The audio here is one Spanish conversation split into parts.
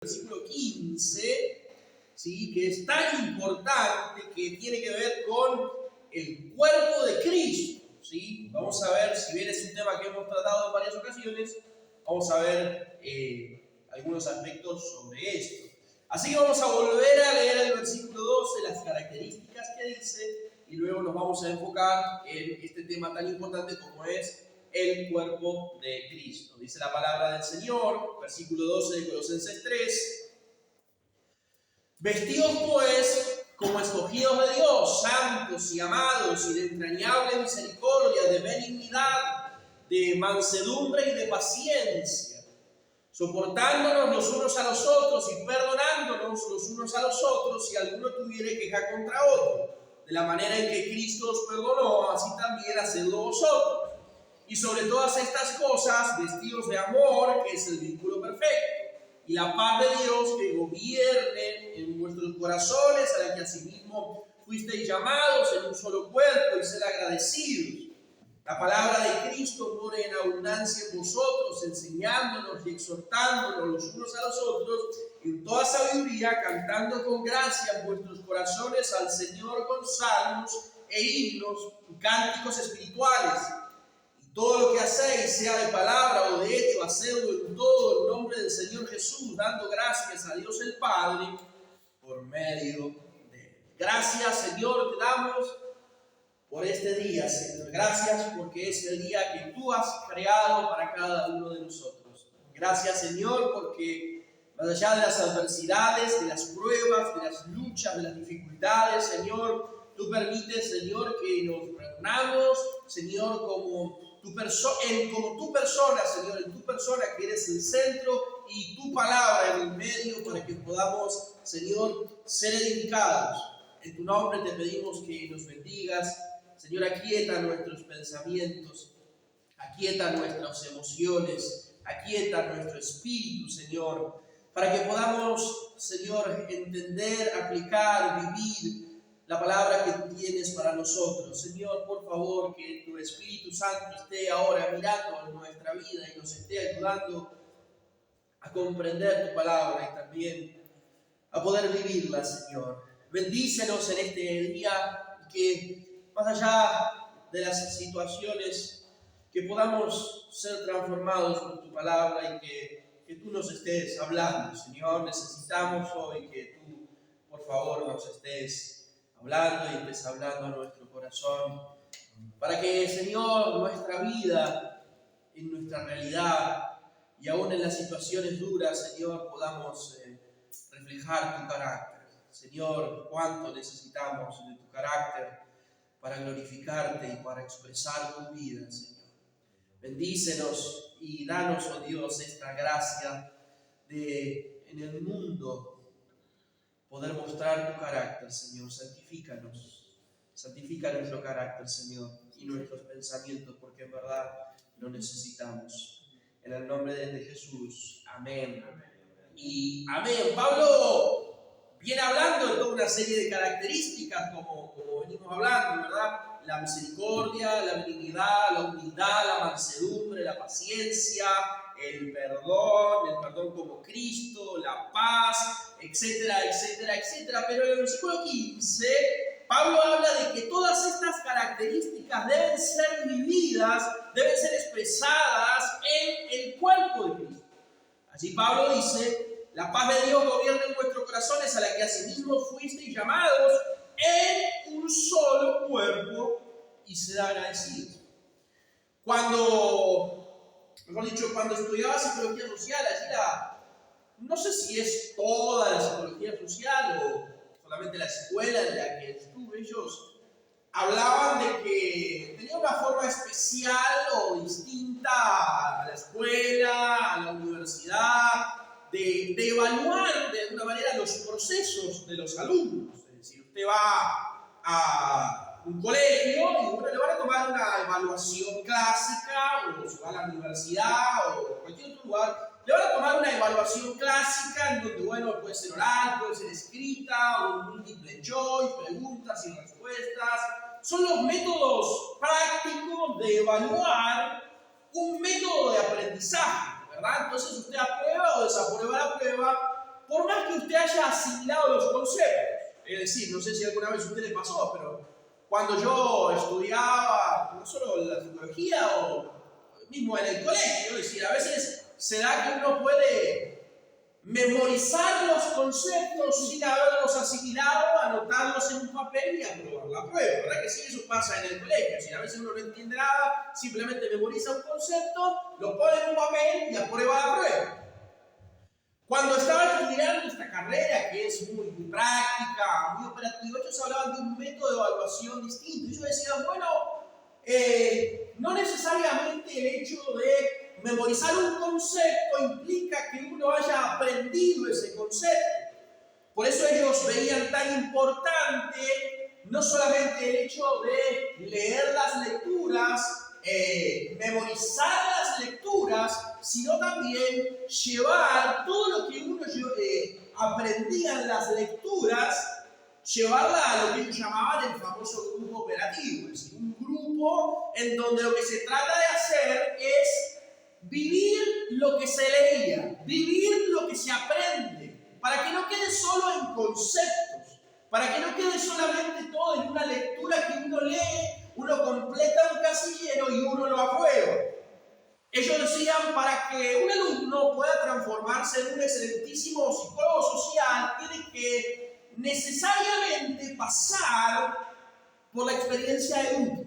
versículo 15, ¿sí? Que es tan importante, que tiene que ver con el cuerpo de Cristo, ¿sí? Vamos a ver, si bien es un tema que hemos tratado en varias ocasiones, vamos a ver algunos aspectos sobre esto. Así que vamos a volver a leer el versículo 12, las características que dice, y luego nos vamos a enfocar en este tema tan importante como es el cuerpo de Cristo. Dice la palabra del Señor, versículo 12 de Colosenses 3. Vestidos pues como escogidos de Dios, santos y amados, y de entrañable misericordia, de benignidad, de mansedumbre y de paciencia, soportándonos los unos a los otros y perdonándonos los unos a los otros si alguno tuviere queja contra otro. De la manera en que Cristo os perdonó, así también hacedlo vosotros. Y sobre todas estas cosas, vestidos de amor, que es el vínculo perfecto, y la paz de Dios que gobierne en vuestros corazones, a la que asimismo fuisteis llamados en un solo cuerpo, y ser agradecidos. La palabra de Cristo more en abundancia en vosotros, enseñándonos y exhortándonos los unos a los otros en toda sabiduría, cantando con gracia en vuestros corazones al Señor con salmos e himnos y cánticos espirituales. Todo lo que hacéis, sea de palabra o de hecho, hacedlo en todo el nombre del Señor Jesús, dando gracias a Dios el Padre por medio de Él. Gracias, Señor, te damos por este día, Señor. Gracias porque es el día que tú has creado para cada uno de nosotros. Gracias, Señor, porque más allá de las adversidades, de las pruebas, de las luchas, de las dificultades, Señor, tú permites, Señor, que nos reunamos, Señor, como tu persona, Señor, en tu persona que eres el centro y tu palabra en el medio para que podamos, Señor, ser edificados. En tu nombre te pedimos que nos bendigas. Señor, aquieta nuestros pensamientos, aquieta nuestras emociones, aquieta nuestro espíritu, Señor, para que podamos, Señor, entender, aplicar, vivir la palabra que tú tienes para nosotros. Señor, por favor, que tu Espíritu Santo esté ahora mirando en nuestra vida y nos esté ayudando a comprender tu palabra y también a poder vivirla, Señor. Bendícenos en este día y que más allá de las situaciones, que podamos ser transformados por tu palabra y que tú nos estés hablando, Señor. Necesitamos hoy que tú, por favor, nos estés hablando y estés hablando a nuestro corazón, para que, Señor, nuestra vida, en nuestra realidad y aún en las situaciones duras, Señor, podamos reflejar tu carácter. Señor, cuánto necesitamos de tu carácter para glorificarte y para expresar tu vida, Señor. Bendícenos y danos, oh Dios, esta gracia de en el mundo poder mostrar tu carácter, Señor. Santifica nuestro carácter, Señor, y nuestros pensamientos, porque en verdad lo necesitamos. En el nombre de Jesús, amén. Y amén. Pablo viene hablando de toda una serie de características, como venimos hablando, ¿verdad? La misericordia, la benignidad, la humildad, la mansedumbre, la paciencia, el perdón como Cristo, la paz, etcétera, etcétera, etcétera. Pero en el versículo 15, Pablo habla de que todas estas características deben ser vividas, deben ser expresadas en el cuerpo de Cristo. Así Pablo dice: la paz de Dios gobierna en vuestros corazones, a la que asimismo fuisteis llamados en un solo cuerpo, y sed agradecidos. Cuando estudiaba psicología social, no sé si es toda la psicología social o solamente la escuela en la que estuve, ellos hablaban de que tenía una forma especial o distinta a la escuela, a la universidad, de evaluar de alguna manera los procesos de los alumnos. Es decir, usted va a un colegio y le van a tomar una evaluación clásica, o se va a la universidad o cualquier otro lugar, le van a tomar una evaluación clásica en donde, puede ser oral, puede ser escrita, o múltiple choice, preguntas y respuestas. Son los métodos prácticos de evaluar un método de aprendizaje, ¿verdad? Entonces usted aprueba o desaprueba la prueba por más que usted haya asimilado los conceptos, es decir, no sé si alguna vez a usted le pasó, pero cuando yo estudiaba no solo la psicología o mismo en el colegio, es decir, a veces se da que uno puede memorizar los conceptos sin haberlos asimilado, anotarlos en un papel y aprobar la prueba. ¿Verdad que sí? Eso pasa en el colegio. Si a veces uno no entiende nada, simplemente memoriza un concepto, lo pone en un papel y aprueba la prueba. Cuando estaba estudiando esta carrera, que es muy práctica, muy operativa, ellos hablaban de un método de evaluación distinto. Ellos decían, bueno, no necesariamente el hecho de memorizar un concepto implica que uno haya aprendido ese concepto. Por eso ellos veían tan importante no solamente el hecho de leer las lecturas, memorizar las lecturas, sino también llevar todo lo que uno aprendía en las lecturas, llevarla a lo que ellos llamaban el famoso grupo operativo, es decir, un grupo en donde lo que se trata de hacer es vivir lo que se leía, vivir lo que se aprende, para que no quede solo en conceptos, para que no quede solamente todo en una lectura que uno lee, uno completa un casillero y uno lo aprueba. Ellos decían, para que un alumno pueda transformarse en un excelentísimo psicólogo social, tiene que necesariamente pasar por la experiencia de grupo.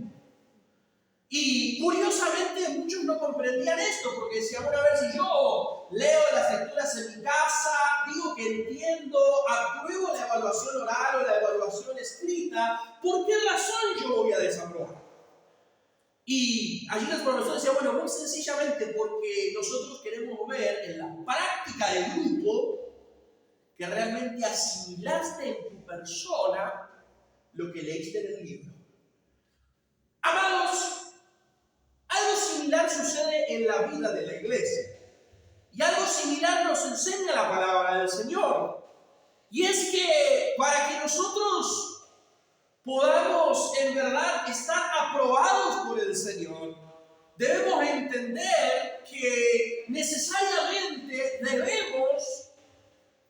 Y curiosamente muchos no comprendían esto, porque decían, bueno, a ver, si yo leo las lecturas en mi casa, digo que entiendo, apruebo la evaluación oral o la evaluación escrita, ¿por qué razón yo voy a desaprobar? Y allí los profesores decían, bueno, muy sencillamente porque nosotros queremos ver en la práctica del grupo que realmente asimilaste en tu persona lo que leíste en el libro. Amados, algo similar sucede en la vida de la iglesia. Y algo similar nos enseña la palabra del Señor. Y es que para que nosotros podamos en verdad estar aprobados por el Señor, debemos entender que necesariamente debemos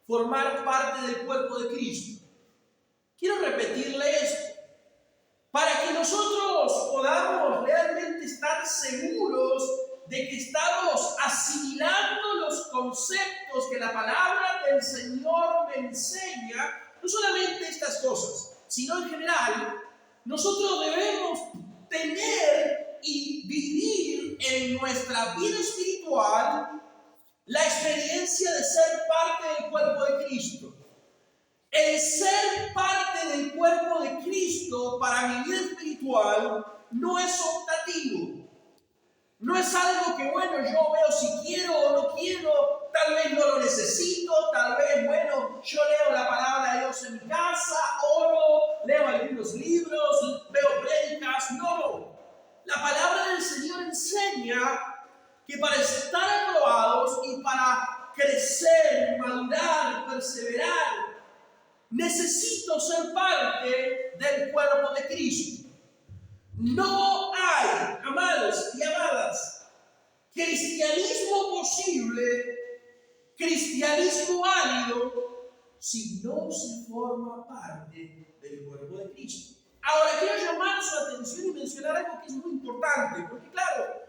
formar parte del cuerpo de Cristo. Quiero repetirle esto. Para que nosotros podamos realmente estar seguros de que estamos asimilando los conceptos que la palabra del Señor me enseña, no solamente estas cosas, sino en general, nosotros debemos tener y vivir en nuestra vida espiritual la experiencia de ser parte del cuerpo de Cristo. El ser parte del cuerpo de Cristo para mi vida espiritual no es optativo. No es algo que, bueno, yo veo si quiero o no quiero, tal vez no lo necesito, tal vez, bueno, yo leo la palabra de Dios en mi casa, oro, leo algunos libros, veo prédicas. No. La palabra del Señor enseña que para estar aprobados y para crecer, madurar, perseverar, necesito ser parte del cuerpo de Cristo. No hay, amados y amadas, cristianismo posible, cristianismo válido, si no se forma parte del cuerpo de Cristo. Ahora quiero llamar su atención y mencionar algo que es muy importante, porque claro,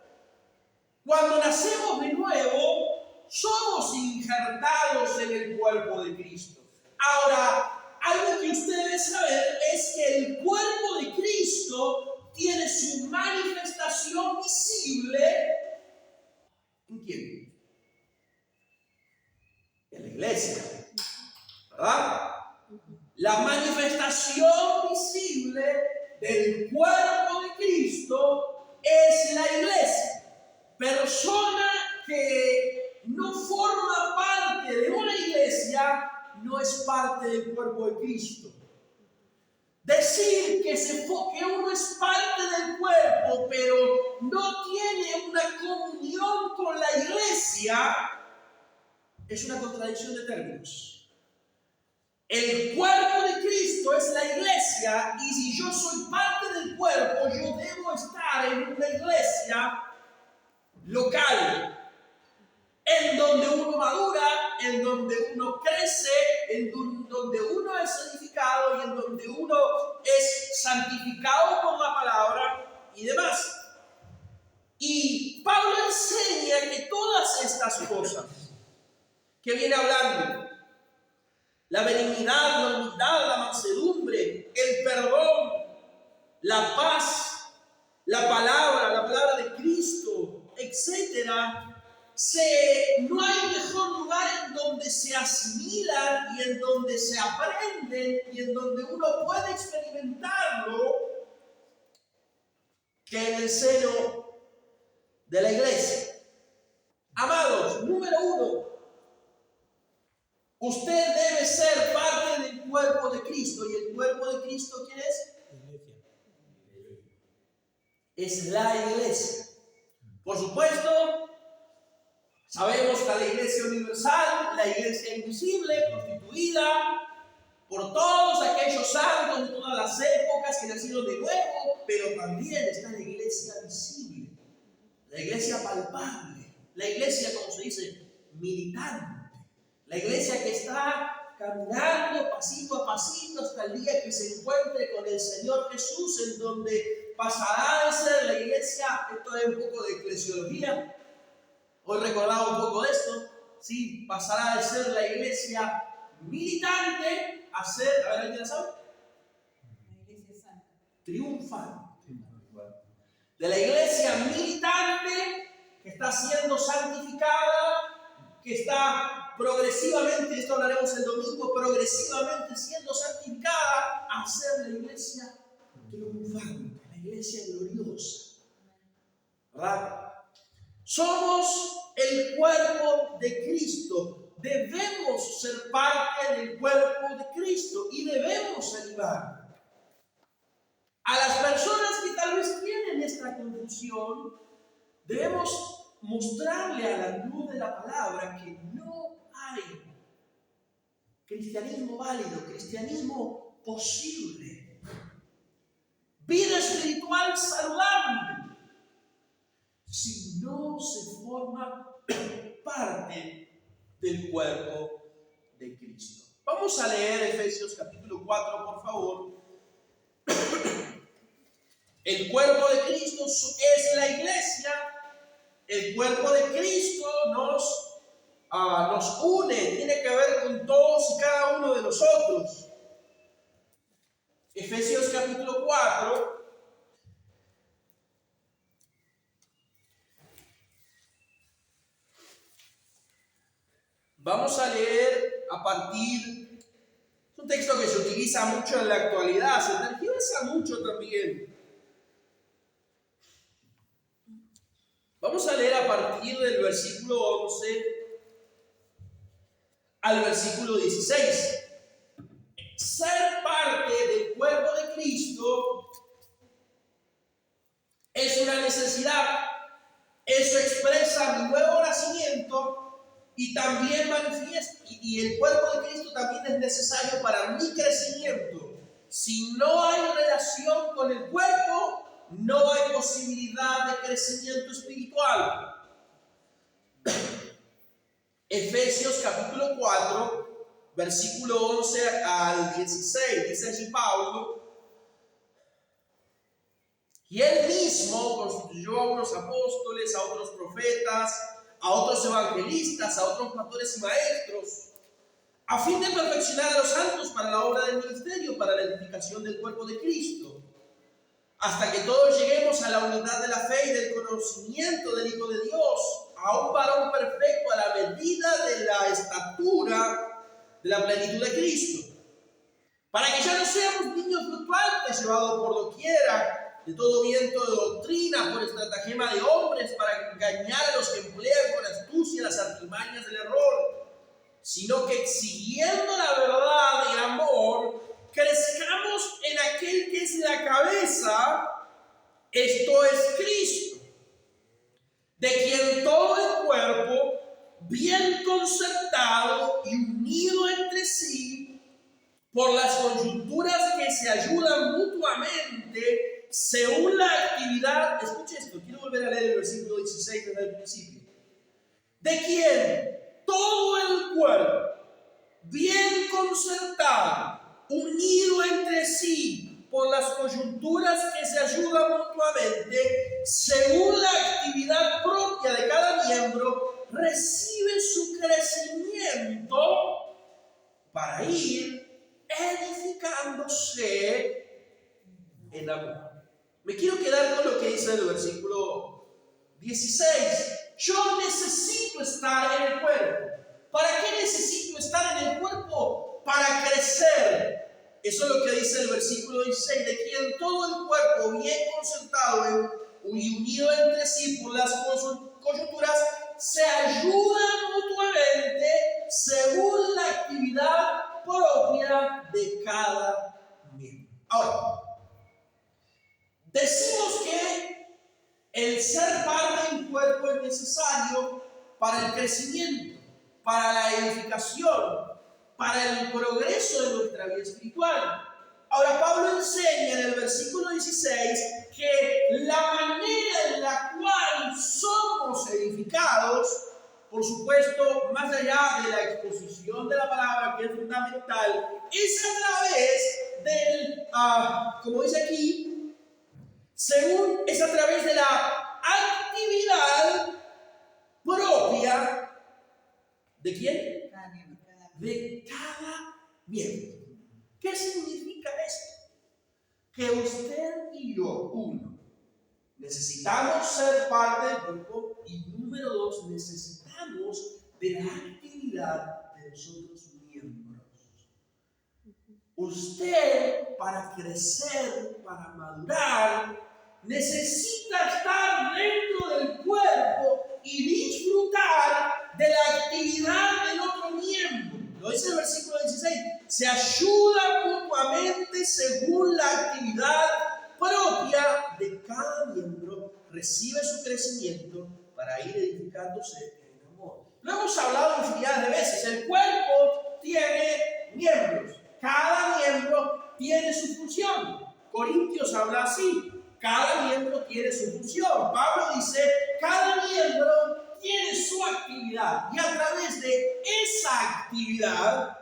cuando nacemos de nuevo, somos injertados en el cuerpo de Cristo. Ahora, algo que usted debe saber es que el cuerpo de Cristo tiene su manifestación visible. ¿En quién? En la iglesia, ¿verdad? La manifestación visible del cuerpo de Cristo es la iglesia. Persona que no forma parte de una iglesia no es parte del cuerpo de Cristo. Decir que uno es parte del cuerpo, pero no tiene una comunión con la iglesia, es una contradicción de términos. El cuerpo de Cristo es la iglesia, y si yo soy parte del cuerpo, yo debo estar en una iglesia local. en donde uno madura, en donde uno crece, donde uno es edificado y en donde uno es santificado por la palabra y demás. Y Pablo enseña que todas estas cosas que viene hablando, la benignidad, la humildad, la mansedumbre, el perdón, la paz, la palabra de Cristo, etcétera, no hay mejor lugar en donde se asimilan y en donde se aprenden y en donde uno puede experimentarlo que en el seno de la iglesia. Amados, número 1, usted debe ser parte del cuerpo de Cristo. ¿Y el cuerpo de Cristo quién es? Es la iglesia. Por supuesto, sabemos que la iglesia universal, la iglesia invisible, constituida por todos aquellos santos de todas las épocas que nacieron de nuevo, pero también está la iglesia visible, la iglesia palpable, la iglesia, como se dice, militante, la iglesia que está caminando pasito a pasito hasta el día que se encuentre con el Señor Jesús, en donde pasará de ser la iglesia, esto es un poco de eclesiología, hoy recordaba un poco de esto, ¿sí? Pasará de ser la iglesia militante a ser, a ver, ¿alguien la sabe? La iglesia santa. Triunfante. De la iglesia militante que está siendo santificada, que está progresivamente, esto hablaremos el domingo, progresivamente siendo santificada, a ser la iglesia triunfante, la iglesia gloriosa. ¿Verdad? Somos el cuerpo de Cristo. Debemos ser parte del cuerpo de Cristo y debemos animar a las personas que tal vez tienen esta confusión. Debemos mostrarle a la luz de la palabra que no hay cristianismo válido, cristianismo posible, vida espiritual saludable, si no se forma parte del cuerpo de Cristo. Vamos a leer Efesios capítulo 4, por favor. El cuerpo de Cristo es la iglesia. El cuerpo de Cristo nos une, tiene que ver con todos y cada uno de nosotros. Efesios capítulo 4. Vamos a leer a partir, es un texto que se utiliza mucho en la actualidad, se tergiversa mucho también. Vamos a leer a partir del versículo 11 al versículo 16. Ser parte del cuerpo de Cristo es una necesidad. Eso expresa mi nuevo nacimiento y también manifiesta, y el cuerpo de Cristo también es necesario para mi crecimiento. Si no hay relación con el cuerpo, no hay posibilidad de crecimiento espiritual. Efesios capítulo 4, versículo 11 al 16, dice allí Pablo: y él mismo constituyó a unos apóstoles, a otros profetas, a otros evangelistas, a otros pastores y maestros, a fin de perfeccionar a los santos para la obra del ministerio, para la edificación del cuerpo de Cristo, hasta que todos lleguemos a la unidad de la fe y del conocimiento del Hijo de Dios, a un varón perfecto a la medida de la estatura de la plenitud de Cristo, para que ya no seamos niños fluctuantes, llevados por doquiera de todo viento de doctrina, por estratagema de hombres, para engañar a los que emplean con astucia las artimañas del error, sino que siguiendo la verdad y amor, crezcamos en aquel que es la cabeza, esto es Cristo, de quien todo el cuerpo, bien concertado y unido entre sí, por las coyunturas que se ayudan mutuamente, según la actividad, escuche esto, quiero volver a leer el versículo 16 desde el principio, de quien todo el cuerpo, bien concertado, unido entre sí por las coyunturas que se ayudan mutuamente, según la actividad propia de cada miembro, recibe su crecimiento para ir edificándose en amor. Me quiero quedar con lo que dice el versículo 16. Yo necesito estar en el cuerpo. ¿Para qué necesito estar en el cuerpo? Para crecer. Eso es lo que dice el versículo 16, de quien todo el cuerpo bien concertado y unido entre sí por las coyunturas se ayuda mutuamente según la actividad propia de cada miembro. Ahora, decimos que el ser parte de un cuerpo es necesario para el crecimiento, para la edificación, para el progreso de nuestra vida espiritual. Ahora, Pablo enseña en el versículo 16 que la manera en la cual somos edificados, por supuesto, más allá de la exposición de la palabra, que es fundamental, es a través del, como dice aquí, es a través de la actividad propia ¿de quién? De cada miembro. ¿Qué significa esto? Que usted y yo, uno, necesitamos ser parte del cuerpo, y número dos, necesitamos de la actividad de nosotros miembros. Usted, para crecer, para madurar, necesita estar dentro del cuerpo y disfrutar de la actividad del otro miembro. Lo dice el versículo 16. Se ayudan mutuamente según la actividad propia de cada miembro. Recibe su crecimiento para ir edificándose en amor. Lo hemos hablado infinidad de veces. El cuerpo tiene miembros. Cada miembro tiene su función. Corintios habla así. Cada miembro tiene su función. Pablo dice, cada miembro tiene su actividad. Y a través de esa actividad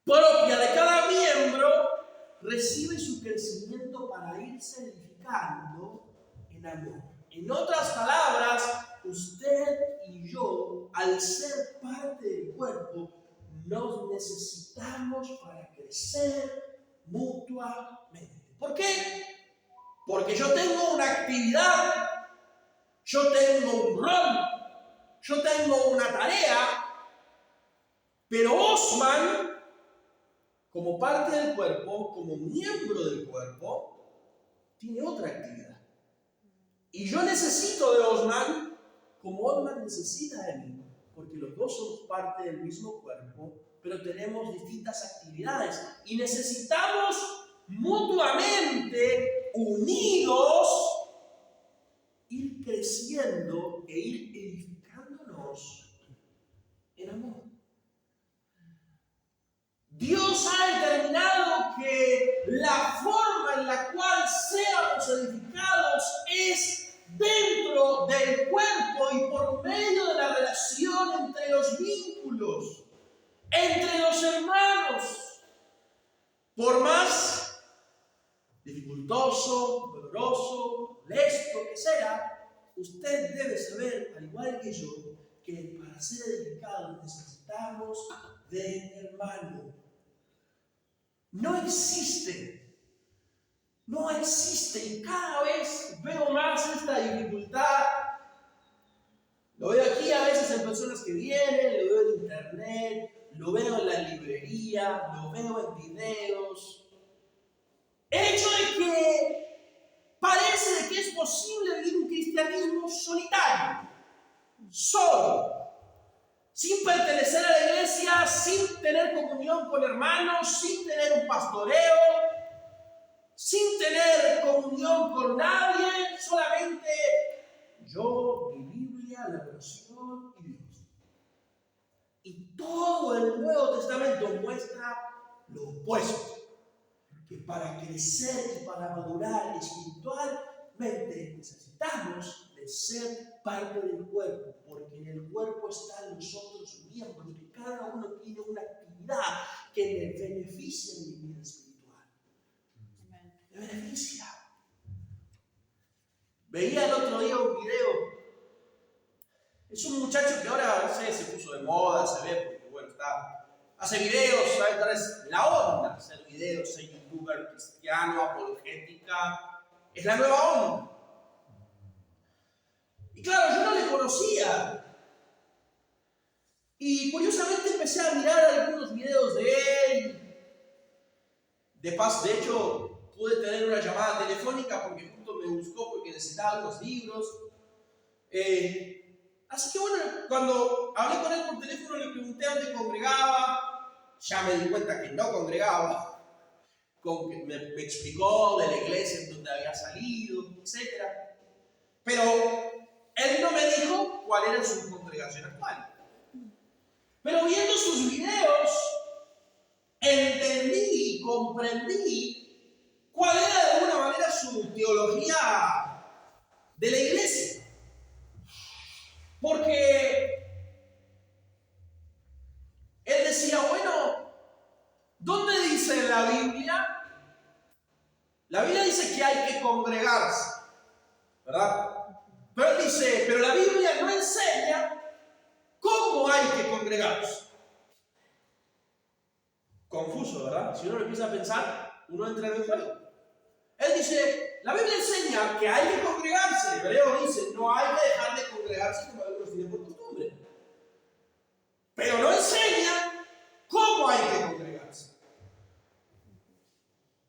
propia de cada miembro, recibe su crecimiento para irse edificando en amor. En otras palabras, usted y yo, al ser parte del cuerpo, nos necesitamos para crecer mutuamente. ¿Por qué? Porque yo tengo una actividad, yo tengo un rol, yo tengo una tarea, pero Osman, como parte del cuerpo, como miembro del cuerpo, tiene otra actividad. Y yo necesito de Osman como Osman necesita de mí, porque los dos somos parte del mismo cuerpo, pero tenemos distintas actividades y necesitamos mutuamente, unidos, ir creciendo e ir edificándonos en amor. Dios ha determinado que la forma en la cual seamos edificados es dentro del cuerpo y por medio de la relación entre los vínculos, entre los hermanos. Por más dificultoso, doloroso, molesto que sea, usted debe saber, al igual que yo, que para ser edificados necesitamos de hermano. No existe, y cada vez veo más esta dificultad. Lo veo aquí a veces en personas que vienen, lo veo en internet, lo veo en la librería, lo veo en videos. El hecho de que parece de que es posible vivir un cristianismo solitario, solo, sin pertenecer a la iglesia, sin tener comunión con hermanos, sin tener un pastoreo, sin tener comunión con nadie, solamente yo, mi Biblia, la oración y Dios. Y todo el Nuevo Testamento muestra lo opuesto, que para crecer y para madurar espiritualmente necesitamos de de ser parte del cuerpo, porque en el cuerpo están los otros miembros, que cada uno tiene una actividad que me beneficia en mi vida espiritual. Me beneficia. Veía el otro día un video. Es un muchacho que ahora, no sé, se puso de moda, se ve, porque bueno, hace videos, ¿sabes? Ahora es la onda hacer videos, ser youtuber cristiano, apologética. Es la nueva onda. Y claro, yo no le conocía. Y curiosamente empecé a mirar algunos videos de él. De hecho, pude tener una llamada telefónica porque justo me buscó porque necesitaba unos libros. Así que bueno, cuando hablé con él por teléfono le pregunté dónde congregaba. Ya me di cuenta que no congregaba. Me explicó de la iglesia en donde había salido, etc. Pero él no me dijo cuál era su congregación actual. Pero viendo sus videos, entendí y comprendí cuál era de alguna manera su teología de la iglesia. Porque él decía, bueno, ¿dónde dice en la Biblia? La Biblia dice que hay que congregarse, ¿verdad? Pero él dice, pero la Biblia no enseña cómo hay que congregarse. Confuso, ¿verdad? Si uno lo empieza a pensar, uno entra en el juego. Él dice, la Biblia enseña que hay que congregarse. Hebreo dice, no hay que dejar de congregarse como algunos tienen por costumbre. Pero no enseña cómo hay que congregarse.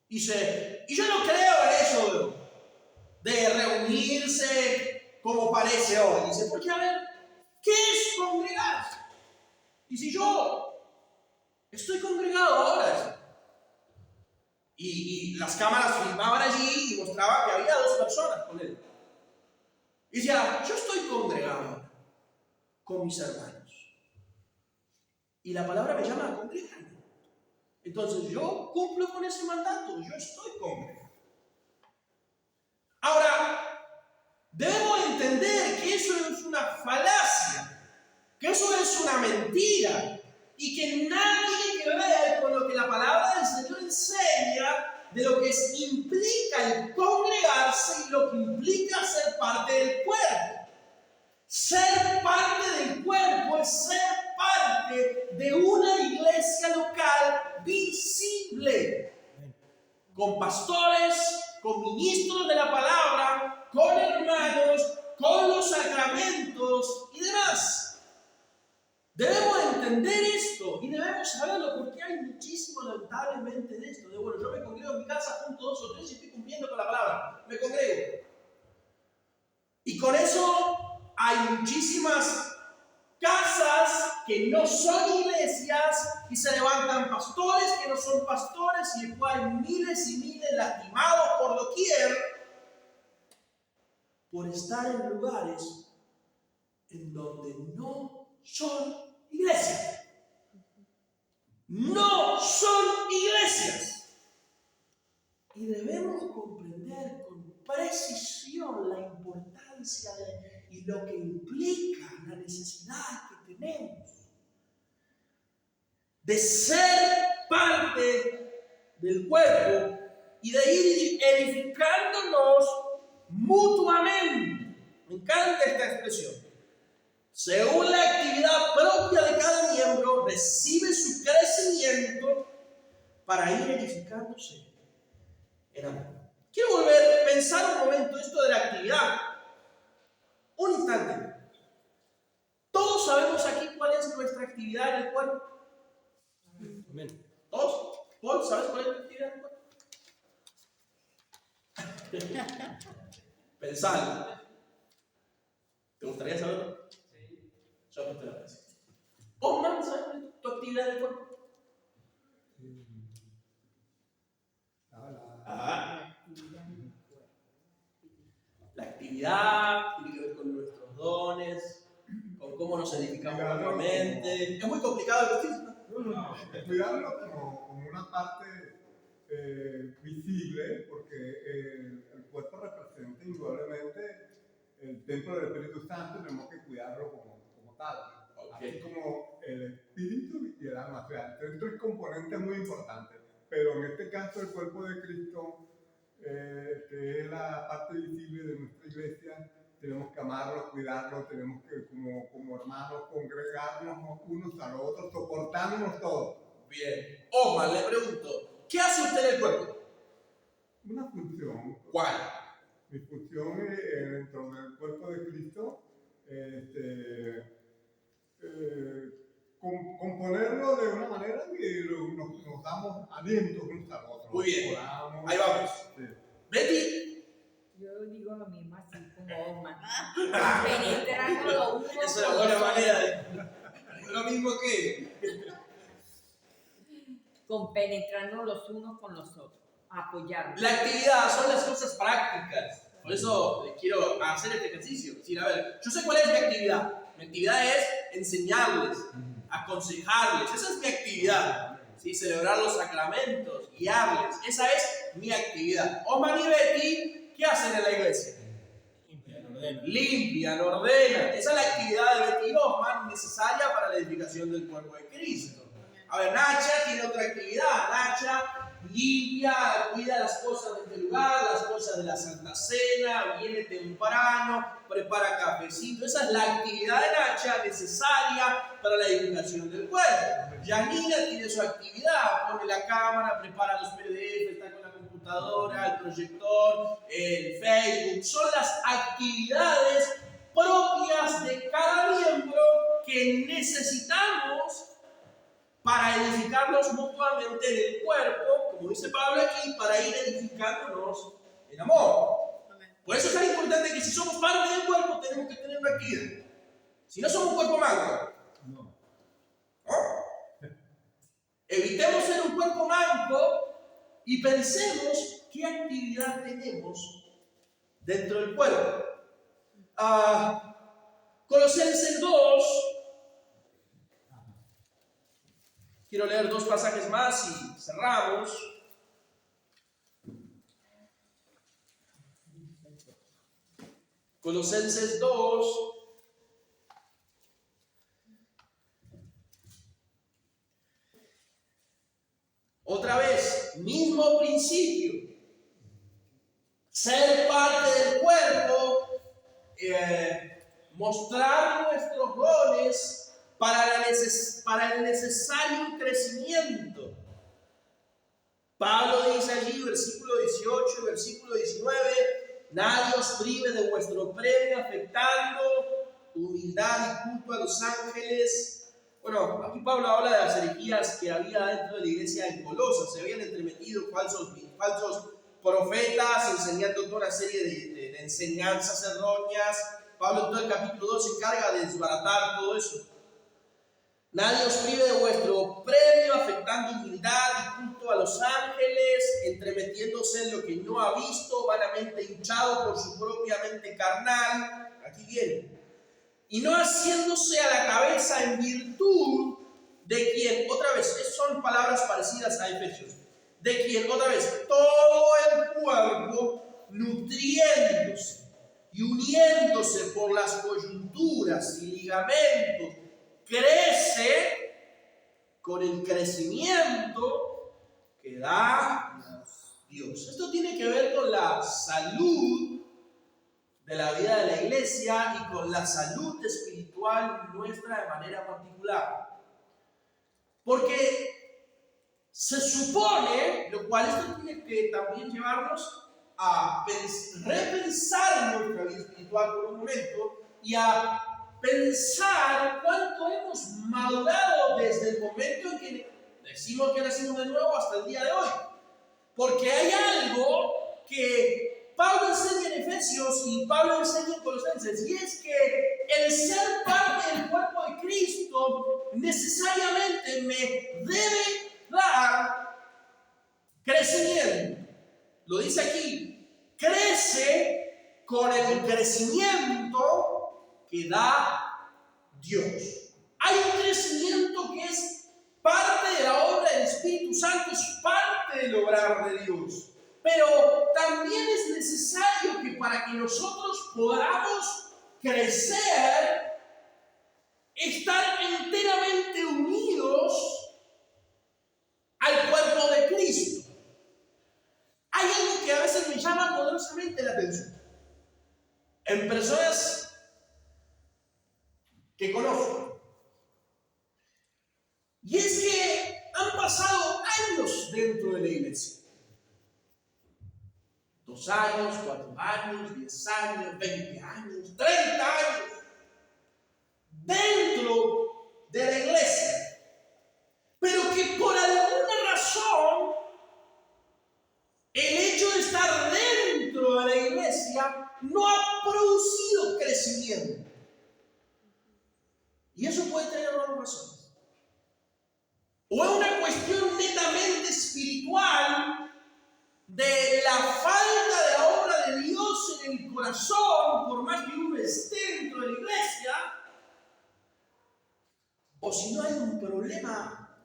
Dice, y yo no creo en eso de reunirse como parece hoy. Dice, porque a ver, ¿qué es congregarse? Y si yo estoy congregado ahora, y las cámaras filmaban allí y mostraban que había 2 personas con él. Y decía, yo estoy congregado con mis hermanos. Y la palabra me llama a congregarme. Entonces yo cumplo con ese mandato, yo estoy congregado. Ahora, debemos entender que eso es una falacia, que eso es una mentira, y que nada tiene que ver con lo que la palabra del Señor enseña de lo que implica el congregarse y lo que implica ser parte del cuerpo. Ser parte del cuerpo es ser parte de una iglesia local visible, con pastores, con ministros de la palabra, con hermanos, con los sacramentos y demás. Debemos entender esto y debemos saberlo porque hay muchísimo lamentablemente de esto. De bueno, yo me congrego en mi casa junto 2 o 3 y estoy cumpliendo con la palabra. Me congrego. Y con eso hay muchísimas casas que no son iglesias y se levantan pastores que no son pastores y después hay miles y miles lastimados por doquier por estar en lugares en donde no son iglesias. No son iglesias. Y debemos comprender con precisión la importancia y lo que implica la necesidad que tenemos de ser parte del cuerpo y de ir edificándonos mutuamente. Me encanta esta expresión. Según la actividad propia de cada miembro, recibe su crecimiento para ir edificándose en amor. Quiero volver a pensar un momento esto de la actividad. Un instante. Todos sabemos aquí cuál es nuestra actividad en el cuerpo. Amén. ¿Todos? ¿Paul, sabes cuál es tu actividad en el cuerpo? Pensalo. ¿Te gustaría saberlo? Sí. Yo te lo voy a decir. Osman, ¿sabes cuál es tu actividad en el cuerpo? La actividad tiene que ver con nuestros dones, con cómo nos edificamos mutuamente. Es muy complicado el decir. Cuidarlo como una parte visible, porque el cuerpo representa indudablemente el templo del Espíritu Santo, tenemos que cuidarlo como tal. Así como el espíritu y el alma. O sea, son tres componentes muy importantes. Pero en este caso, el cuerpo de Cristo, que es la parte visible de nuestra iglesia, tenemos que amarlo, cuidarlo, tenemos que, como hermanos, congregarnos unos a los otros, soportándonos todos. Bien. Omar, le pregunto, ¿qué hace usted en el cuerpo? Una función. ¿Cuál? Mi función dentro del cuerpo de Cristo, componerlo de una manera que nos damos aliento unos a otros. Muy bien. Oramos. Ahí vamos. Sí. Betty. Yo digo lo mismo así como Omar. Penetrando lo uno Esa es con la lo buena otro. manera de... Lo mismo que... Compenetrando los unos con los otros. Apoyarnos. La actividad son las cosas prácticas. Por eso quiero hacer este ejercicio. Decir, a ver, yo sé cuál es mi actividad. Mi actividad es enseñarles, aconsejarles. Esa es mi actividad. ¿Sí? Celebrar los sacramentos, guiarles. Esa es mi actividad. Omar y Betty, ¿qué hacen en la iglesia? Limpian, ordenan. Esa es la actividad de Betty y Osman necesaria para la edificación del cuerpo de Cristo. A ver, Nacha tiene otra actividad. Nacha limpia, cuida las cosas de este lugar, las cosas de la Santa Cena, viene temprano, prepara cafecito. Esa es la actividad de Nacha necesaria para la edificación del cuerpo. Yanina tiene su actividad, pone la cámara, prepara los PDF, está con la computadora, el proyector, el Facebook. Son las actividades propias de cada miembro que necesitamos para edificarnos mutuamente en el cuerpo, como dice Pablo aquí, para ir edificándonos en amor. Por eso es tan importante que si somos parte del cuerpo tenemos que tener una actividad. Si no somos un cuerpo manco, ¿no? Evitemos ser un cuerpo manco y pensemos qué actividad tenemos dentro del cuerpo. Colosenses 2. Quiero leer dos pasajes más y cerramos. Colosenses 2. Otra vez, mismo principio. Ser parte del cuerpo, mostrar nuestros dones para el necesario crecimiento. Pablo dice allí, versículo 18 y versículo 19, nadie os prive de vuestro premio, afectando humildad y culto a los ángeles. Bueno, aquí Pablo habla de las herejías que había dentro de la iglesia en Colosas. Se habían entremetido falsos profetas enseñando toda una serie de enseñanzas erróneas. Pablo en todo el capítulo 2 se encarga de desbaratar todo eso. Nadie os prive de vuestro premio, afectando humildad y culto a los ángeles, entremetiéndose en lo que no ha visto, vanamente hinchado por su propia mente carnal. Aquí viene. Y no haciéndose a la cabeza en virtud de quien, otra vez, son palabras parecidas a Efesios, de quien, otra vez, todo el cuerpo, nutriéndose y uniéndose por las coyunturas y ligamentos, crece con el crecimiento que da Dios. Esto tiene que ver con la salud de la vida de la iglesia y con la salud espiritual nuestra de manera particular. Porque se supone, lo cual esto tiene que también llevarnos a repensar nuestra vida espiritual por un momento y a pensar cuánto hemos madurado desde el momento en que decimos que nacimos de nuevo hasta el día de hoy. Porque hay algo que Pablo enseña en Efesios y Pablo enseña en Colosenses, y es que el ser parte del cuerpo de Cristo necesariamente me debe dar crecimiento. Lo dice aquí, crece con el crecimiento que da Dios. Hay un crecimiento que es parte de la obra del Espíritu Santo, es parte del obrar de Dios. Pero también es necesario que para que nosotros podamos crecer, estar enteramente unidos al cuerpo de Cristo. Hay algo que a veces me llama poderosamente la atención en personas que conozco. Y es que han pasado años dentro de la iglesia. 2 años, 4 años, 10 años, 20 años, 30 años dentro de la iglesia. Pero que por alguna razón el hecho de estar dentro de la iglesia no ha producido crecimiento. Y eso puede tener varias razones. O es una cuestión netamente espiritual de la falta de la obra de Dios en el corazón, por más que uno esté dentro de la iglesia, o si no hay un problema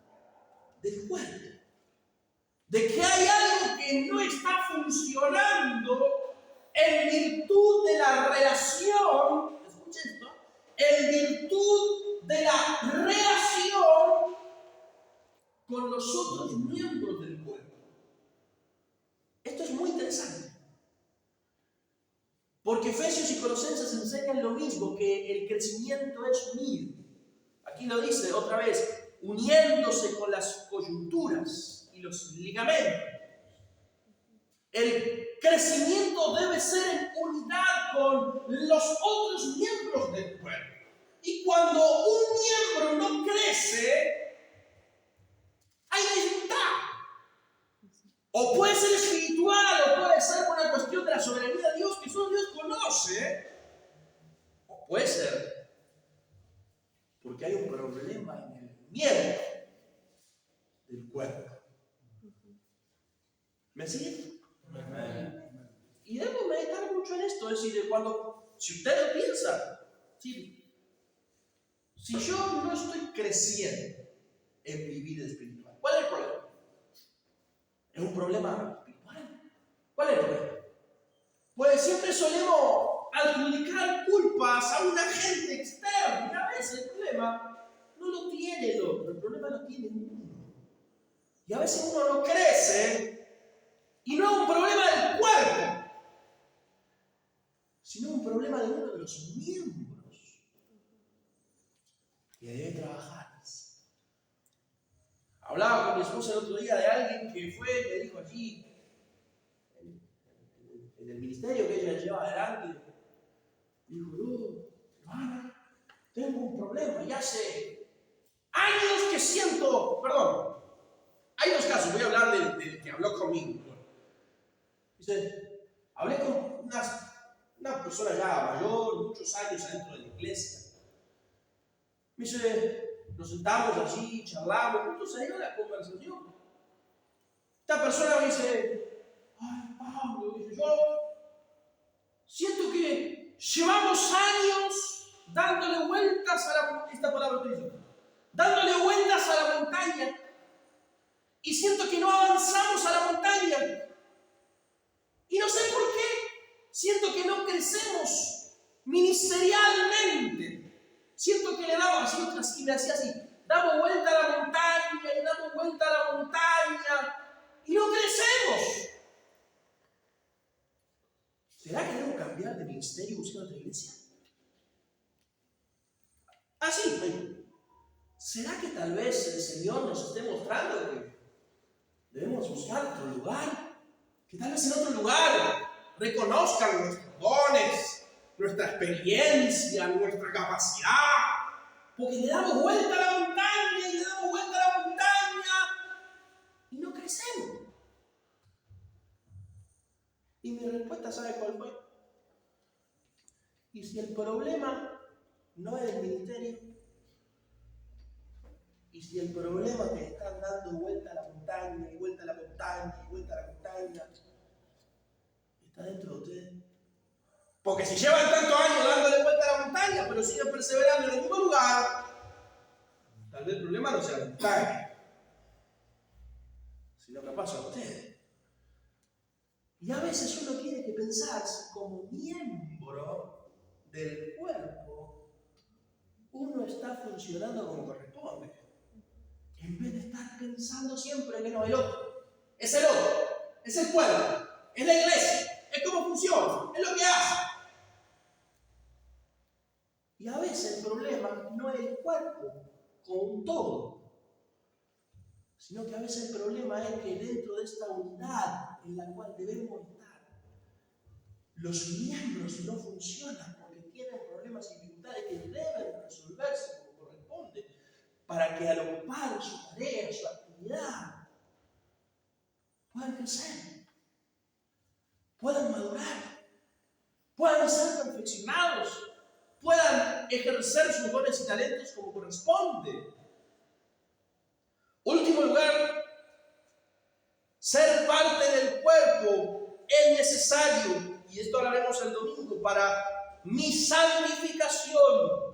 del cuerpo, de que hay algo que no está funcionando en virtud de la relación, escuchen esto, en virtud de la relación con los otros miembros del cuerpo. Esto es muy interesante, porque Efesios y Colosenses enseñan lo mismo, que el crecimiento es unido. Aquí lo dice otra vez, uniéndose con las coyunturas y los ligamentos. El crecimiento debe ser en unidad con los otros miembros del cuerpo. Y cuando un miembro no crece, hay dificultad. O puede ser espiritual, o puede ser por una cuestión de la soberanía de Dios, que solo Dios conoce. O puede ser porque hay un problema en el miembro del cuerpo. ¿Me sigue? Y debo meditar mucho en esto. Es decir, si usted lo piensa, si yo no estoy creciendo en mi vida espiritual, ¿cuál es el problema? ¿Es un problema espiritual? ¿Cuál es el problema? Pues siempre solemos adjudicar culpas a un agente externo, y a veces el problema no lo tiene el otro, el problema lo tiene uno. Y a veces uno no crece, y no es un problema del cuerpo, sino un problema de uno de los miembros que debe trabajar. Hablaba con mi esposa el otro día de alguien que fue y me dijo allí, en el ministerio que ella lleva adelante, dijo, hermana, tengo un problema y hace años que siento, hay 2 casos, voy a hablar del que habló conmigo. Dice, hablé con una persona ya mayor, muchos años dentro de la iglesia. Me dice, nos sentamos allí, charlamos, entonces ahí va la conversación. Esta persona me dice, ay Pablo, dice, yo siento que llevamos años dándole vueltas esta palabra utilizo, dándole vueltas a la montaña, y siento que no avanzamos a la montaña, y no sé por qué, siento que no crecemos ministerialmente. Siento que le damos así, y me hacía así, damos vuelta a la montaña, y damos vuelta a la montaña, y no crecemos. ¿Será que debo cambiar de ministerio y buscar otra iglesia? Así, ¿será que tal vez el Señor nos esté mostrando que debemos buscar otro lugar? Que tal vez en otro lugar reconozcan nuestros dones, nuestra experiencia, nuestra capacidad, porque le damos vuelta a la montaña y le damos vuelta a la montaña y no crecemos. Y mi respuesta, ¿sabe cuál fue? Y si el problema no es el ministerio, y si el problema es que están dando vuelta a la montaña y vuelta a la montaña y vuelta a la montaña, está dentro de ustedes. Porque si llevan tantos años dándole vuelta a la montaña, pero siguen perseverando en el mismo lugar, tal vez el problema no sea la montaña, sino que pasa a ustedes. Y a veces uno tiene que pensar si como miembro del cuerpo uno está funcionando como corresponde. En vez de estar pensando siempre que no, el otro, es el cuerpo, es la iglesia, es cómo funciona, es lo que hace. Y a veces el problema no es el cuerpo con un todo, sino que a veces el problema es que dentro de esta unidad en la cual debemos estar, los miembros no funcionan porque tienen problemas y dificultades que deben resolverse como corresponde para que a lo par su tarea, su actividad, puedan crecer, puedan madurar, puedan ser perfeccionados, puedan ejercer sus dones y talentos como corresponde. Último lugar, ser parte del cuerpo es necesario, y esto hablaremos el domingo, para mi santificación.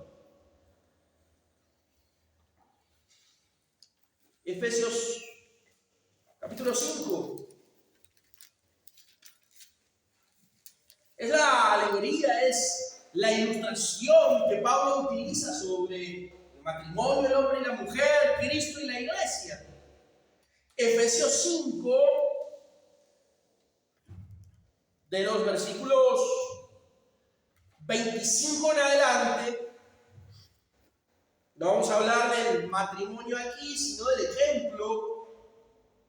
Efesios capítulo 5. Es la alegoría, es la ilustración que Pablo utiliza sobre el matrimonio, el hombre y la mujer, Cristo y la iglesia. Efesios 5, de los versículos 25 en adelante, no vamos a hablar del matrimonio aquí, sino del ejemplo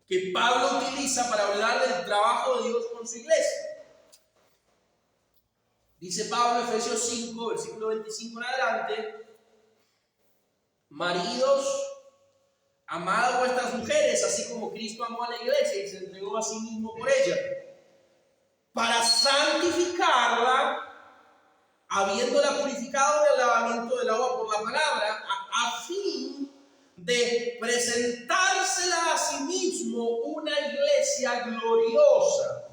que Pablo utiliza para hablar del trabajo de Dios con su iglesia. Dice Pablo, Efesios 5, versículo 25 en adelante: maridos, amad a vuestras mujeres, así como Cristo amó a la iglesia y se entregó a sí mismo por ella, para santificarla, habiéndola purificado en el lavamiento del agua por la palabra, a fin de presentársela a sí mismo una iglesia gloriosa,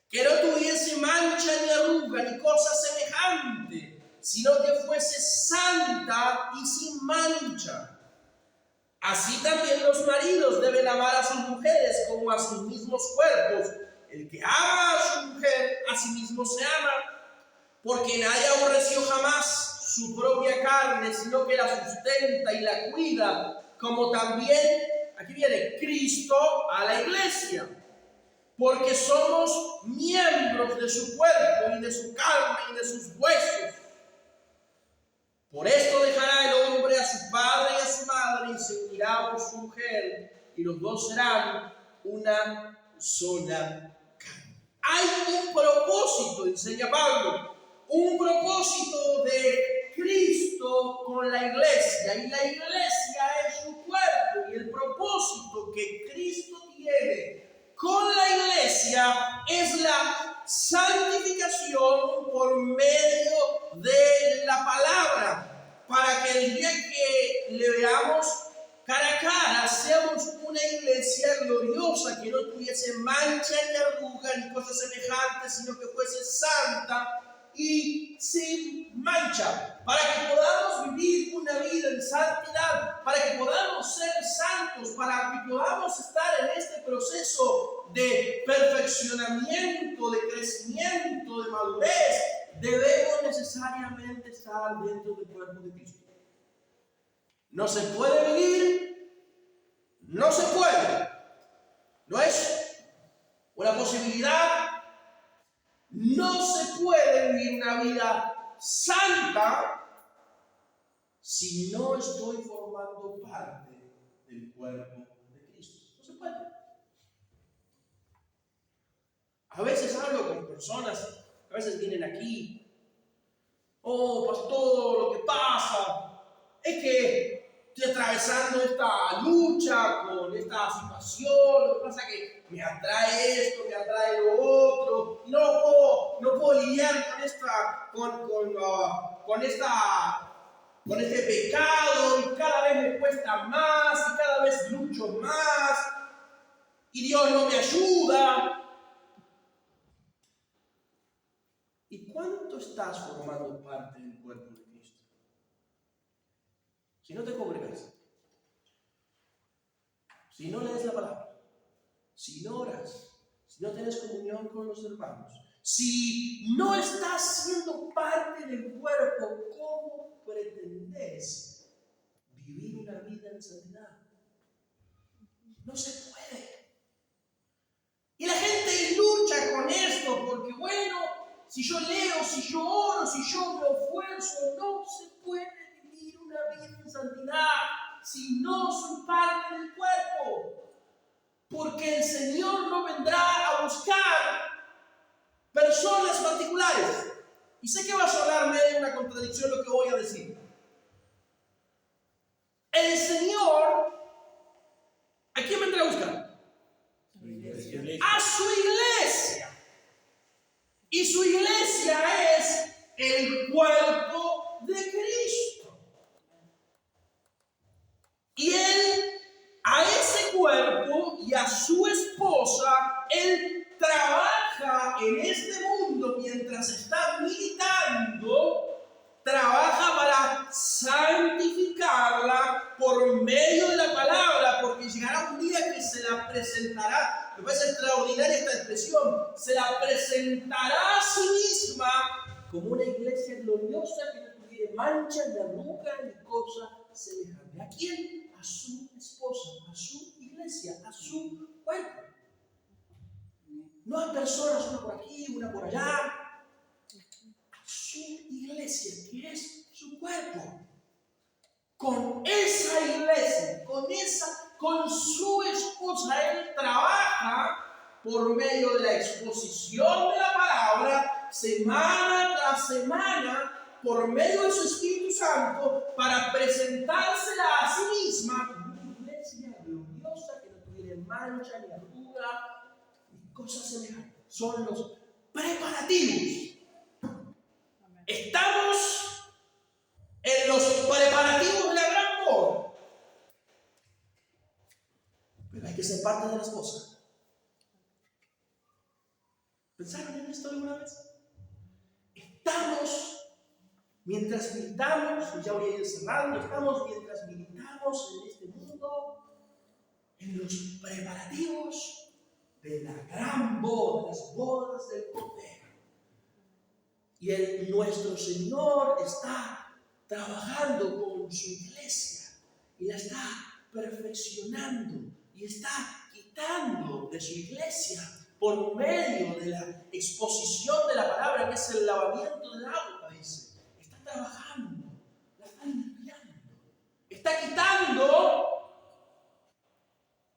que no tuviese mancha ni arruga ni cosa semejante, sino que fuese santa y sin mancha. Así también los maridos deben amar a sus mujeres como a sus mismos cuerpos. El que ama a su mujer, a sí mismo se ama, porque nadie aborreció jamás su propia carne, sino que la sustenta y la cuida, como también, aquí viene, Cristo a la iglesia, porque somos miembros de su cuerpo y de su carne y de sus huesos. Por esto dejará el hombre a su padre y a su madre y se unirá con su mujer, y los dos serán una sola carne. Hay un propósito, enseña Pablo, un propósito de Cristo con la iglesia, y la iglesia es su cuerpo, y el propósito que Cristo tiene con la iglesia es la santificación por medio de la palabra, para que el día que le veamos cara a cara seamos una iglesia gloriosa, que no tuviese mancha ni arruga ni cosas semejantes, sino que fuese santa y sin mancha, para que podamos vivir una vida en santidad, para que podamos ser santos, para que podamos estar en este proceso de perfeccionamiento, de crecimiento, de madurez. Debemos necesariamente estar dentro del cuerpo de Cristo. No se puede vivir, no se puede, no es una posibilidad. No se puede vivir una vida santa si no estoy formando parte del cuerpo de Cristo. No se puede. A veces hablo con personas, a veces vienen aquí: oh, pastor, lo que pasa es que estoy atravesando esta lucha con esta situación, lo que pasa es que me atrae esto, me atrae lo otro, y no puedo lidiar con este pecado, y cada vez me cuesta más, y cada vez lucho más, y Dios no me ayuda. ¿Y cuánto estás formando parte del cuerpo de Cristo? Si no te congregas, si no lees la palabra, si no oras, si no tienes comunión con los hermanos, si no estás siendo parte del cuerpo, ¿cómo pretendes vivir una vida en santidad? No se puede. Y la gente lucha con esto porque, bueno, si yo leo, si yo oro, si yo me esfuerzo, no se puede vivir una vida en santidad si no soy parte del cuerpo. Porque el Señor no vendrá a buscar personas particulares. Y sé que va a sonarme una contradicción lo que voy a decir. El Señor, ¿a quién vendrá a buscar? A su iglesia. Y su iglesia es el cuerpo de Cristo. Y Él, a ese cuerpo y a su esposa, Él trabaja en este mundo mientras está militando. Trabaja para santificarla por medio de la palabra, porque llegará un día que se la presentará. Me parece extraordinaria esta expresión. Se la presentará a sí misma como una iglesia gloriosa que no tuviera mancha, ni arruga, ni cosa semejante. ¿A quién? A su esposa, a su iglesia, a su cuerpo. No hay personas, una por aquí, una por allá. Su iglesia, que es su cuerpo. Con esa iglesia, con su esposa, Él trabaja por medio de la exposición de la palabra, semana tras semana, por medio de su Espíritu Santo, para presentársela a sí misma como una iglesia gloriosa que no tuviera mancha, ni arruga, ni cosas semejantes. Son los preparativos. Estamos en los preparativos de la gran boda. Pero hay que ser parte de las cosas. ¿Pensaron en esto alguna vez? Estamos, mientras militamos, y ya voy a ir cerrando, estamos mientras militamos en este mundo, en los preparativos de la gran boda, las bodas del Cordero. Y nuestro Señor está trabajando con su iglesia y la está perfeccionando y está quitando de su iglesia por medio de la exposición de la palabra, que es el lavamiento del agua, dice. Está trabajando, la está limpiando, está quitando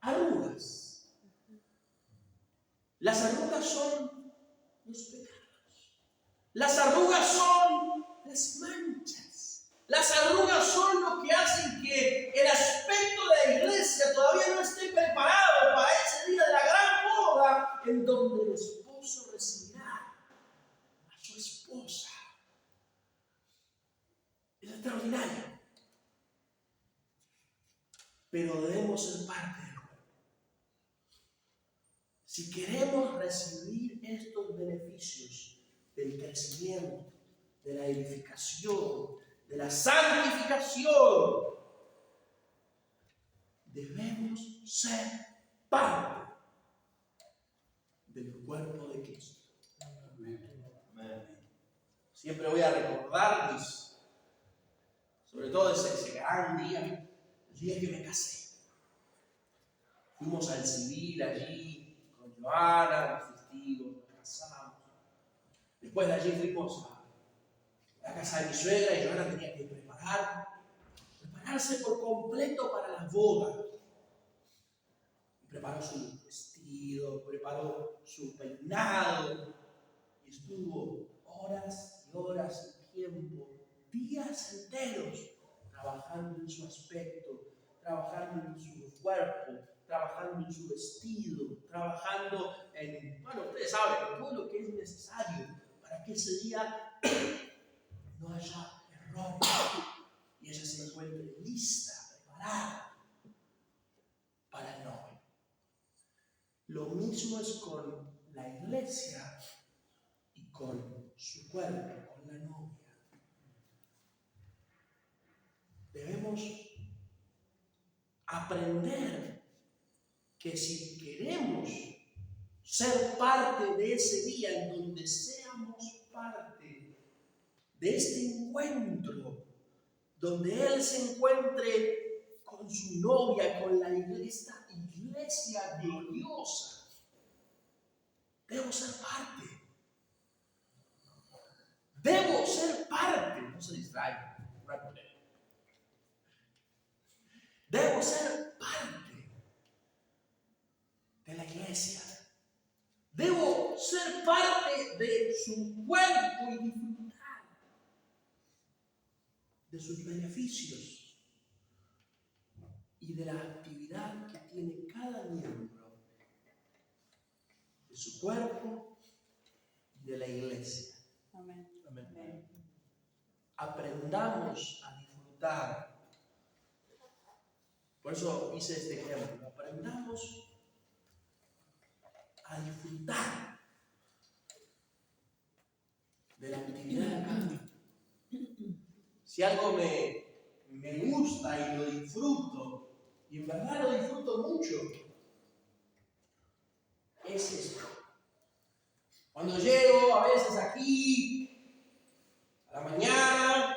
arrugas. Las arrugas son los pecados. Las arrugas son las manchas. Las arrugas son lo que hacen que el aspecto de la iglesia todavía no esté preparado para ese día de la gran boda, en donde el esposo recibirá a su esposa. Es extraordinario. Pero debemos ser parte del cuerpo. Si queremos recibir estos beneficios del crecimiento, de la edificación, de la santificación, debemos ser parte del cuerpo de Cristo. Amén. Siempre voy a recordarles, sobre todo ese gran día, el día que me casé. Fuimos al civil allí con Joana, los testigos, nos casamos. Después de allí fuimos a la casa de mi suegra y Joana tenía que prepararse por completo para las bodas. Preparó su vestido, preparó su peinado y estuvo horas y horas y tiempo, días enteros, trabajando en su aspecto, trabajando en su cuerpo, trabajando en su vestido, trabajando en, bueno, ustedes saben, en todo lo que es necesario para que ese día no haya error y ella se encuentre lista, preparada para el novio. Lo mismo es con la iglesia y con su cuerpo, con la novia. Debemos aprender que si queremos ser parte de ese día en donde seamos parte de este encuentro, donde Él se encuentre con su novia, con la iglesia gloriosa. Debo ser parte. Debo ser parte. No se distraigan. No hay problema. Debo ser parte de la iglesia. Debo ser parte de su cuerpo y disfrutar de sus beneficios y de la actividad que tiene cada miembro de su cuerpo y de la iglesia. Amén. Amén. Aprendamos a disfrutar. Por eso hice este ejemplo. Aprendamos a disfrutar de la actividad de acá. Si algo me gusta y lo disfruto, y en verdad lo disfruto mucho, es esto. Cuando llego a veces aquí, a la mañana,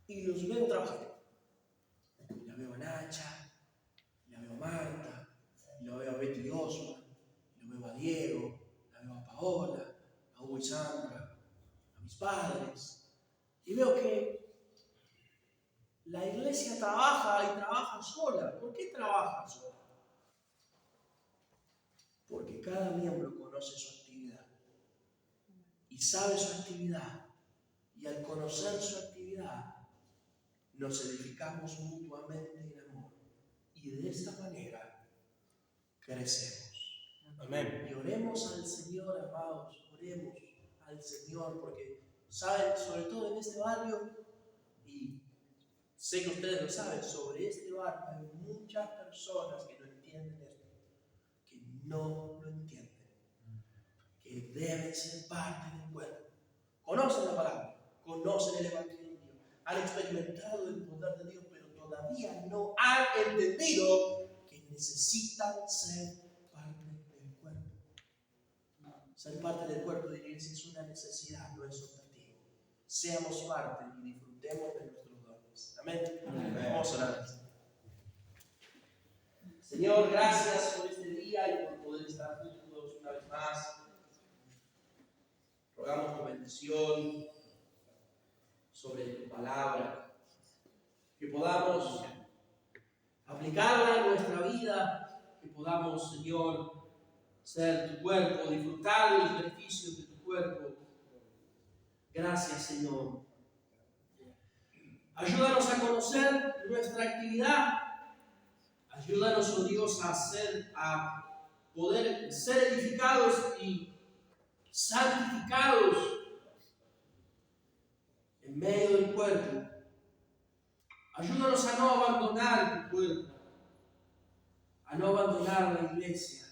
y los veo trabajando. Y la veo a Nacha, y la veo a Marta, y la veo a Betty Osman, y la veo a Diego, la veo a Paola, a Hugo y Sandra, a mis padres. Y veo que la iglesia trabaja y trabaja sola. ¿Por qué trabaja sola? Porque cada miembro conoce su actividad y sabe su actividad. Y al conocer su actividad, nos edificamos mutuamente en amor. Y de esta manera crecemos. Amén. Y oremos al Señor, amados. Oremos al Señor porque, ¿saben? Sobre todo en este barrio, y sé que ustedes lo saben, sobre este barrio hay muchas personas que no entienden esto, que no lo entienden, que deben ser parte del cuerpo. Conocen la palabra, conocen el Evangelio, han experimentado el poder de Dios, pero todavía no han entendido que necesitan ser parte del cuerpo. Ser parte del cuerpo de la iglesia es una necesidad, no es optativo. Seamos parte y disfrutemos de nuestros dones. Amén. Amén. Vamos a orar. Señor, gracias por este día y por poder estar juntos una vez más. Rogamos tu bendición sobre tu palabra, que podamos aplicarla en nuestra vida, que podamos, Señor, ser tu cuerpo, disfrutar de los beneficios de tu cuerpo. Gracias, Señor. Ayúdanos a conocer nuestra actividad. Ayúdanos, oh Dios, a poder ser edificados y santificados en medio del cuerpo. Ayúdanos a no abandonar tu cuerpo, a no abandonar la iglesia.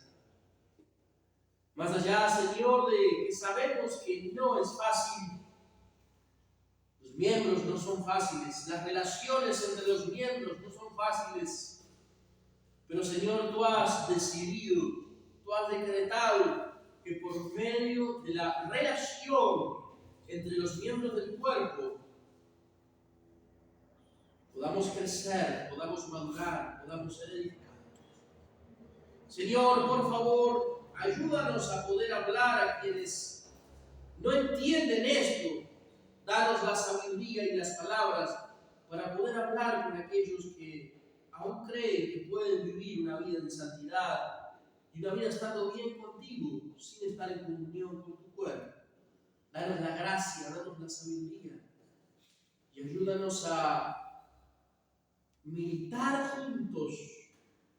Más allá, Señor, de que sabemos que no es fácil, los miembros no son fáciles, las relaciones entre los miembros no son fáciles, pero Señor, tú has decidido, tú has decretado que por medio de la relación entre los miembros del cuerpo podamos crecer, podamos madurar, podamos ser edificados. Señor, por favor, ayúdanos a poder hablar a quienes no entienden esto. Danos la sabiduría y las palabras para poder hablar con aquellos que aún creen que pueden vivir una vida de santidad y una vida estando bien contigo, sin estar en comunión con tu cuerpo. Danos la gracia, danos la sabiduría y ayúdanos a militar juntos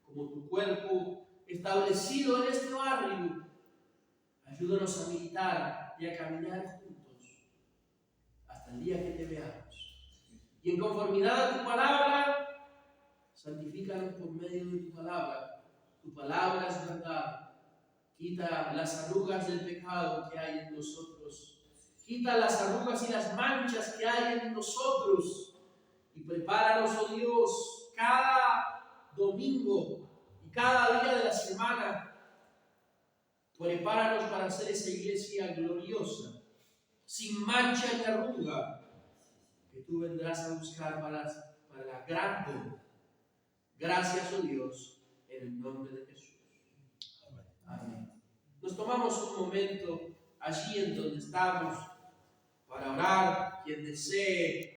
como tu cuerpo establecido en este barrio. Ayúdanos a militar y a caminar juntos hasta el día que te veamos. Y en conformidad a tu palabra, santifícanos por medio de tu palabra. Tu palabra es verdad. Quita las arrugas del pecado que hay en nosotros. Quita las arrugas y las manchas que hay en nosotros. Y prepáranos, oh Dios, cada domingo y cada día de la semana Prepáranos para hacer esa iglesia gloriosa, sin mancha ni arruga, que tú vendrás a buscar para la gran boda. Gracias, oh Dios, en el nombre de Jesús. Amén. Nos tomamos un momento allí en donde estamos para orar. Quien desee